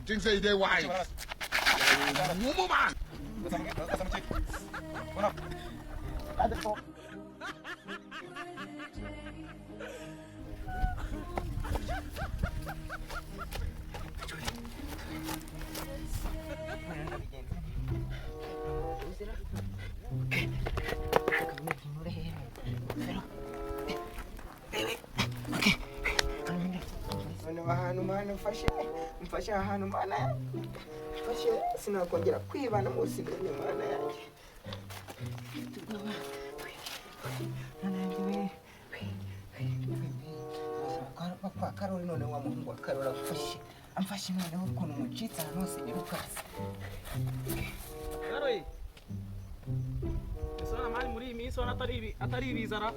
think say they wise. Mumu man. ahantu mana mfashe ahantu mana mfashe sinakongera kwibana munsi y'imana yanjye kwa Karoli none wa Mungu wa Karoli amfashe none ukuntu mucitsa hose nirukaza Karoli Sona mali muri iminsi wana atari bizara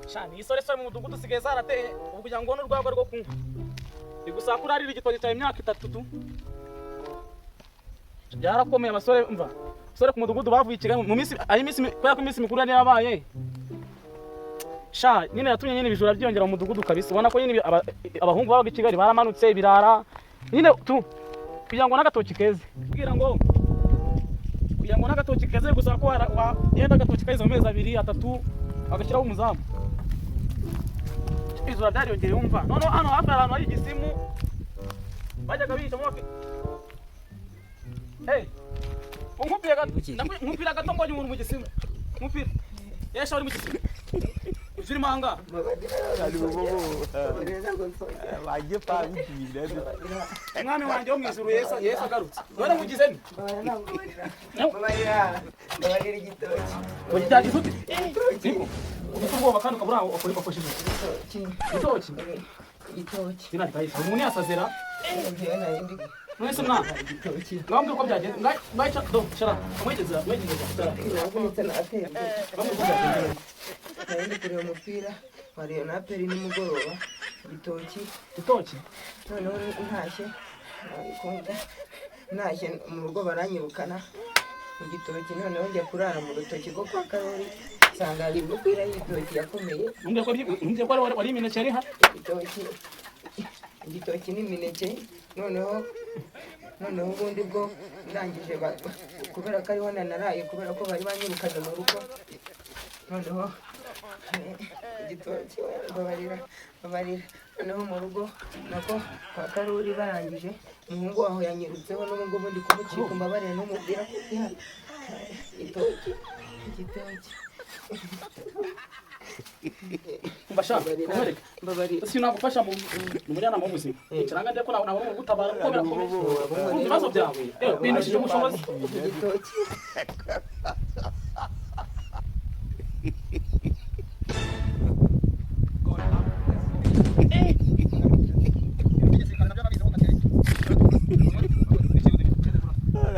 Shani isore mu mudugudu sigaye zarateye kugira ngo n'urwagwa rwo kunywa igusakura ari igitoki cya imyaka 3 tu byarakomeye abasore mva sore ku mudugudu bavuye Kigali mu minsi ari minsi kwa iminsi mikuru yari yabaye sha nyine yatumye nyine bijura byongera mu mudugudu kabisa ubona ko nyine abahungu babaga i Kigali baramanutse birara nyine tu kugira ngo n'agatoki keze kugira ngo n'agatoki keze gusa ko yenda agatoki keze mu mezi 2 3 agashyiraho umuzamu izura byariyongeye umva none hano hafi ahantu hari igisimu bajyaga bica mu nkupira gato mbonye umuntu mu gisimu nkupira yesha uri mu gisimu ujiri manga baje pa bidire mwami wanje wo mwijuru Yesu agarutse none mugize ni babarira igitoki ujyagize uti ubwoba kandi ukabura ukuri bakoshije igitoki kina kahise umuntu yasazera mwese mwana ngambye uko byagenze ngayica do shara mwegeza navunitse nateye nari kureba umupira wariyo na peri nimugoroba igitoki noneho ntashye mu rugo baranyirukana mu gitoki noneho njya kurara mu rutoki rwo kwa Karoli nsanga hari umupira y'igitoki yakomeye umbye ko wari imineke yari ha igitoki n'imineke noneho ubundi bwo ndangije kubera ko ariho nanaraye kubera ko bari banyirukanye mu rugo noneho igitoki babarira noneho mu rugo nako kwa Karoli barangije umuhungu waho yanyirutseho n'ubwo bundi kumucika mbabarira n'umubwira ko igitoki mbashaka kumereka mbabarira si nagufasha mu mujyana mu buzima kiranga ndeko nawe mu gutabara ko birakomeye ibibazo byawe binishije ubushobozi igitoki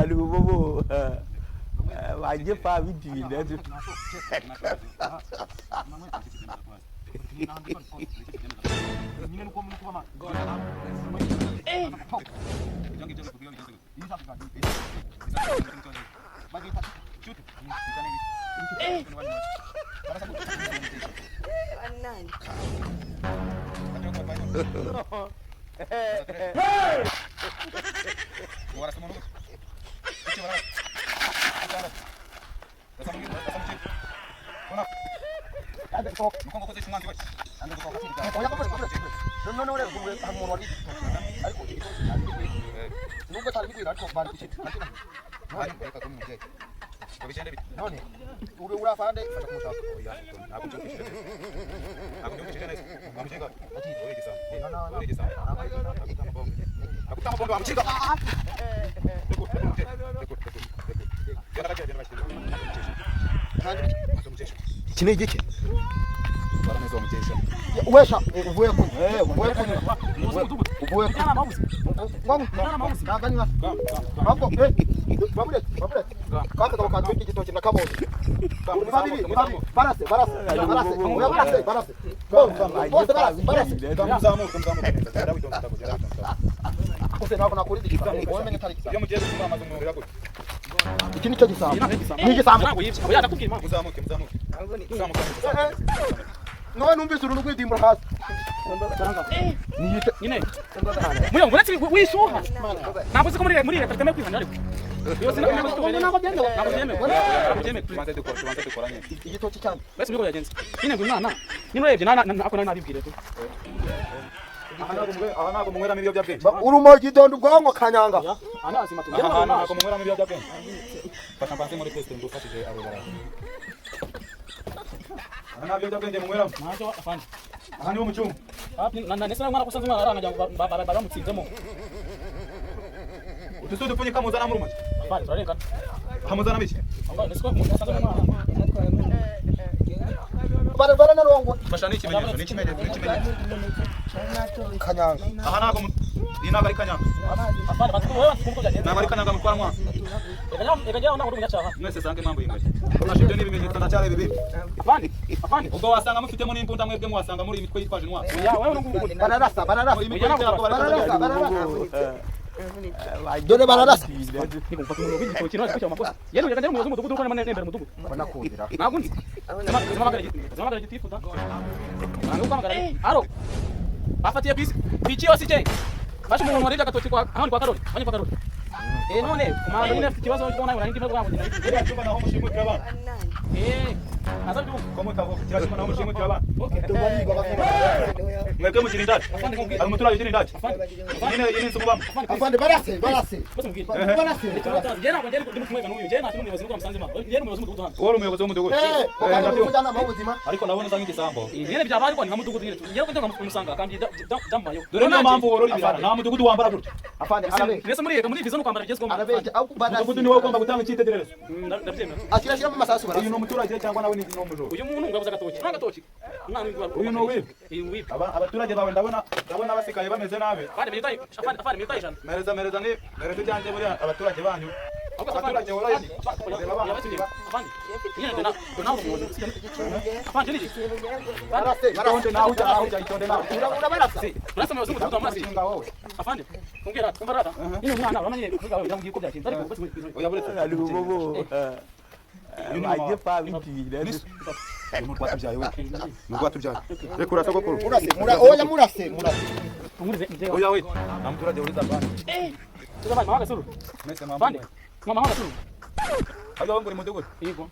ali bobo baje pa bidire Iki ni igiki? Barameza umukesha. Wesha uvuye ku naganywa hapo babure kaka kama kantu igitoki na kabone barase ose nako nakuri igitoki wowe menye tariki Iyo mugiye gutuma amazu mu birago. iki ni cyo gisambo ni igisambo yakubwira Muzamuke. None numvise uruntu rw'idimbura hasi. Niyite nyine muyo nguretse wishuha ntabwo uzi ko muri leta tutemeye kwihana ariko yose ntabwo byemeye tubanze dukoranye igitoki cyane. bese niko yagenze nyine ngo umwana nyine urebye ako nari nabibwire tu aha ntabwo munyweramo ibiyobyabwenge Urumogi donda ubwonko kanyanga. anazima tu aha ntabwo munyweramo ibiyobyabwenge fata mbanze muri test ngufashije abo bara aha nta biyobyabwenge munyweramo ntacyo afande aha ni wo mu cyumba ndetse n'umwana kusanze umwana aranga baramutsinzemo utuzu dupfunyika muzana mu rumogi afande turarengana hamuzana biki ndetse ko musanze umwana Bara narongo. fasha ni ikimenyetso Kanyanga. aha ntabwo ni ntabwo ari kanyanga afande batwo byagenze ntabwo ari kanyanga mutwara mwana egajya ntabwo umunyacaha mwese sange mpamvu y'ingagi fasha ibyo ni ibimenyetso ndacyari bibi afande ubwo wasanga mufitemo n'imbunda mwebwe mwasanga muri imitwe yitwaje intwaro wewe n'ubu Bararasa. Dore bararasa. nigumva umuntu w'igitoki no cyo amakosa yero yaganje mu mudugudu ko nembere mudugudu Banakundira. nagundi zamagara gitifuta ntabwo kwamagara aro afatiye biki yose cye bashe umuntu warije agatoki kwa ahandi kwa Karoli banye kwa Karoli none kumanda nyine afite ikibazo cyo nayo urangije ntabwo wabona rero cyumba naho mushimwe twabana azaje komo kavo kirashima naho mushimwe twabana mwebwe mugira indati ari umuturage ugira indati yine nsububamo Afande barase. jena kwa jena ndimu kumweka n'uyu jena tumwe muyobozi musanzima jena umuyobozi w'umudugudu hano wowe umuyobozi w'umudugudu Kujana mu buzima. ariko nabona usanga igisambo nyene byaba ariko ni nka mudugudu nyene yero kujya kumusanga kandi damayo dore niyo mpamvu worora ibirara nta mudugudu wambara gutya Afande arabe. ndetse muri vizo no kwambara bigezweho Arabeje au barase. umudugudu niwe ugomba gutanga icyitegererezo ndabyemera Ashira mu masasu barase. uyu ni umuturage cyangwa nawe ni umujura uyu muntu ngabuza agatoki n'agatoki umwana uyu ni uwibwe abaturage bawe ndabona basikaye bameze nabi afande militaye ijana mereza ijyanjye buriya abaturage banyu abaturage woroye Barase. itonde nawe ujya itonde nawe oya buretse ari bobo baje pa bitwire uyu ni rwatubyaye we ni rwatubyaye reka urasa gukuru Murase. oya we nta muturage uriza abandi mwese mwambaye hano nguri mudugudu yego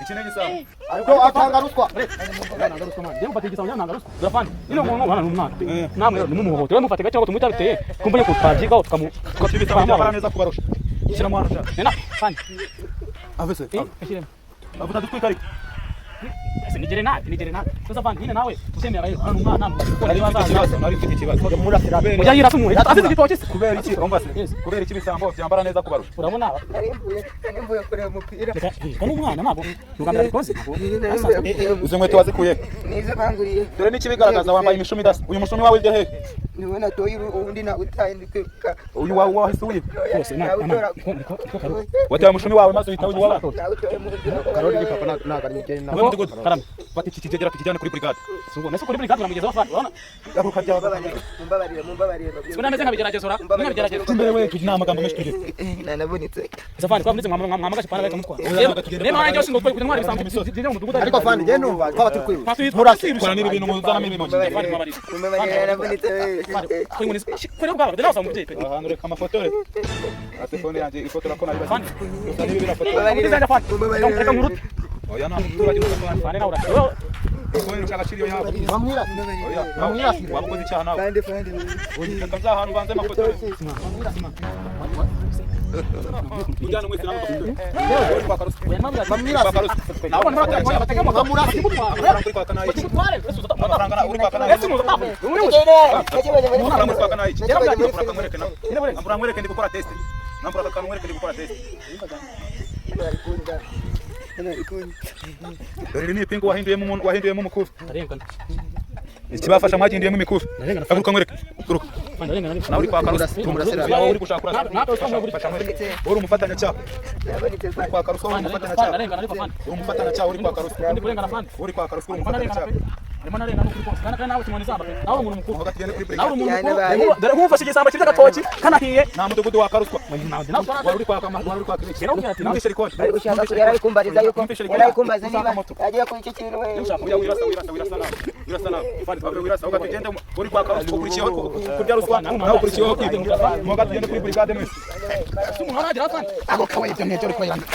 iki ni igisambo Ariko atanga ruswa. namwe nimumuhohotera mufate gake tumwita biteye kumbanye kutwajiga tukibitsa neza kubarusha shyira mu hantu nena fani avese ashiremo avuga dutwika ariko nigere nabi sasa fani nyine nawe usemera rero hano umwana nari mfite ikibazo mujya yira sumwe azize igitoki se kubera iki umbase kubera iki bisambo byambara neza kubarusha urabona narimbuye kureba umupira kandi umwana nabo ugambira bikoze uzi inkweto wazikuye nizo banguriye dore n'ikibigaragaza wambaye imishumi idasa uyu mushumi wawe ujya hehe niwe natoye uwundi nawutaye ndi kwiruka uyu wawe wahise wiba rwose wataye umushumi wawe maze uhita ujya wabana nawutoye mu Karoli ni papa naga ni mugeni na. karame bati iki kigera tukijyane kuri brigade sugo nese kuri brigade namugeza bafana urabona garuka jya mumbabarire siko nameze nkabigeragezo ra nkabigeragezo imbere we tujina amagambo menshi tugire nanabonetse safari kwa mlize mwamagaje pana beka mukwa rema wanjye oshingo kwe kutwara bisanzwe dije mu dugudu Ariko afande je numva twaba turi kwiruka. murase kora nibi bintu muzana mimi mumbabarire nanabonetse kuri bwaba ndera usanga mubyeyi pe ahantu reka amafoto re telefone yanjye ifotora ko nabibaza fani gusa nibi birafotora mumbabarire ndizanya fani reka nkuruti oya nta muturage uri fani nawe kubera ushaka shiriyo yawe Bamwira. oya wabukoze icyaha nawe kandi reka nzahantu ubanze amafoto re ujyana mwese nawe uri kwa karusi Bamwira. kwa karusi nawe unafatanya cyane Bamurase. uri kwa kanayi amafaranga uri kwa kanayi amafaranga uri kwa kanayi amafaranga mwereke nawe amafaranga mwereke ndi gukora test amafaranga mwereke ndi gukora test dore ni ipingu wahinduyemo umukufi ikibafasha mwagindiyemo imikufi aguruka mwereke guruka nawe uri kwa karusi yawe uri gushaka kurasa uri umufatanyacyaha uri kwa karusi uri umufatanyacyaha uri umufatanyacyaha uri kwa karusi uri kwa karusi uri umufatanyacyaha Rimana rena n'ukuri kose kana nawe kimwe n'isamba pe nawe umuntu mukuru Hagati yene kuri break. nawe umuntu mukuru dore nkufashe igisamba cy'ibyo gatoki kanahiye Nta mudugudu wa Karuswa. nawe Wari uri kwaka wari uri kwaka iki? Kera ubwira ati Numvise rikoni. Bari gushaka ko yarayikumbariza yuko yarayikumbariza niba agiye ku iki kintu we. Ujya wirasa nawe. Wirasa nawe. Fadi babe wirasa ugatugende uri kwaka Karuswa ukurikiyeho kurya ruswa nawe ukurikiyeho kwiga. Mu hagati yene kuri brigade mwese. umuntu aragira kandi Ako kawaye ibyo ntacyo uri kwiranga.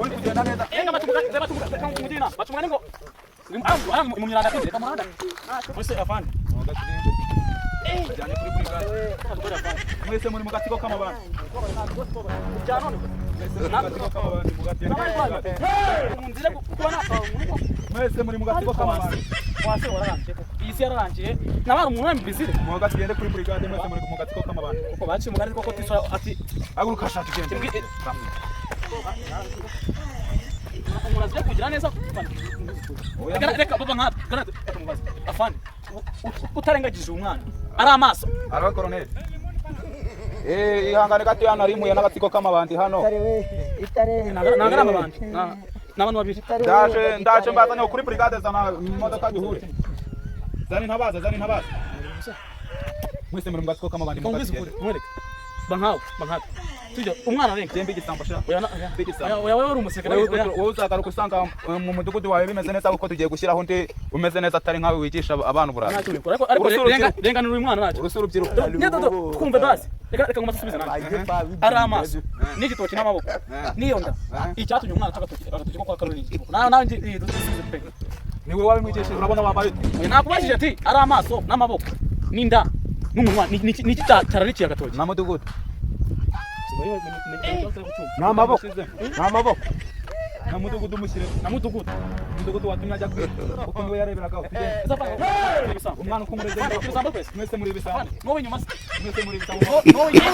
Uri kugenda neza. enga batumuga ngo mu myanda kwize kamuranda ose afande Ajyanye kuri brigade. Mwese muri mu gatsiko k'amabandi. cyano Gatsiko k'amabandi mu gati yene kuri brigade. munzire kubona Mwese muri mu gatsiko k'amabandi. wase wararangiye iyi si yararangiye nabara umuntu wambizire Mu hagati yene kuri brigade mwese muri mu gatsiko k'amabandi. uko baciye umugani koko tisora ati Aguruka shaka igende. umuntu aziye kugira neza reka baba nka afande utarengagije umwana ari amaso Araba colonel. Ihangane gato yana rimuye n'agatsiko k'amabandi hano. Itare we, itare. nagara amabandi n'abantu babiri Ndaje mbazanye kuri brigade zana imodoka gihure. Zani ntabaza. Mwese muri mu gatsiko k'amabandi mu kumviza gati. ukuri mwereke bankawe tujya umwana renga Jembe igisamba sha. wewe uri umusirikare Wowe uzagaruka usanga mu mudugudu wawe bimeze neza kuko tugiye gushyiraho undi umeze neza atari nkawe wigisha abantu burara. ariko renga uyu mwana nacu Urusubyiruko. kumve basi reka ngomasubize nanjye ari amaso n'igitoki n'amaboko niyo nda icyatumye umwana agatoki ko kwa Karoli nanjye dusubize pe Niwe wabimwigishije urabona wambaye. nakubajije ati ari amaso n'amaboko n'inda n'umunwa niki cyararikiye agatoki Na mudugudu. N'amaboko. Na mudugudu mushyire. na mudugudu Mudugudu watumye ajya kwiga. Kuko niwe yareberagaho. Umwana uko umureze mwese muri ibisambo. n'uwo inyuma Mwese muri ibisambo. n'uwo inyuma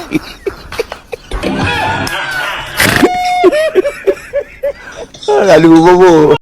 Ali bobo.